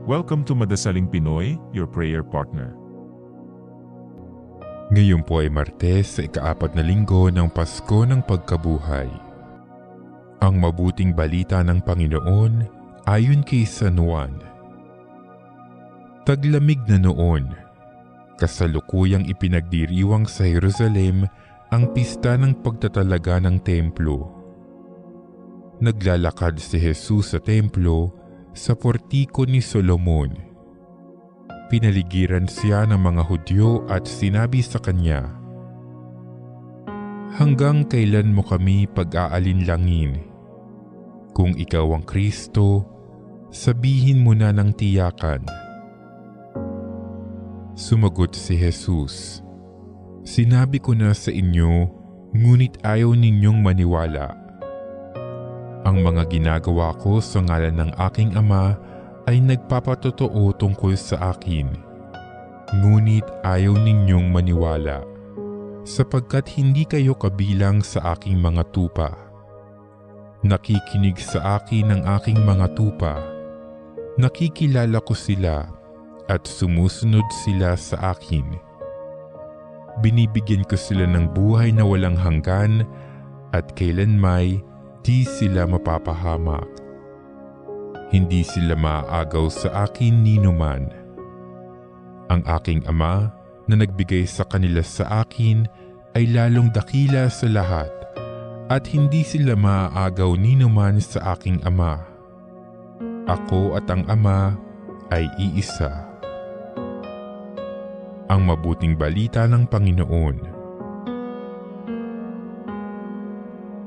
Welcome to Madasaling Pinoy, your prayer partner. Ngayon po ay Martes sa ika-4 na linggo ng Pasko ng Pagkabuhay. Ang mabuting balita ng Panginoon ayon kay San Juan. Taglamig na noon, kasalukuyang ipinagdiriwang sa Jerusalem ang pista ng pagtatalaga ng templo. Naglalakad si Jesus sa templo sa portiko ni Solomon. Pinaligiran siya ng mga Hudyo at sinabi sa kanya, "Hanggang kailan mo kami pag-aalinlangin? Kung ikaw ang Kristo, sabihin mo na ng tiyakan." Sumagot si Jesus, "Sinabi ko na sa inyo, ngunit ayaw ninyong maniwala. Ang mga ginagawa ko sa ngalan ng aking Ama ay nagpapatotoo tungkol sa akin. Ngunit ayaw ninyong maniwala, sapagkat hindi kayo kabilang sa aking mga tupa. Nakikinig sa akin ang aking mga tupa. Nakikilala ko sila at sumusunod sila sa akin. Binibigyan ko sila ng buhay na walang hanggan at kailanmay di sila mapapahamak. Hindi sila maaagaw sa akin ninuman. Ang aking Ama na nagbigay sa kanila sa akin ay lalong dakila sa lahat at hindi sila maaagaw ninuman sa aking Ama. Ako at ang Ama ay iisa." Ang mabuting balita ng Panginoon.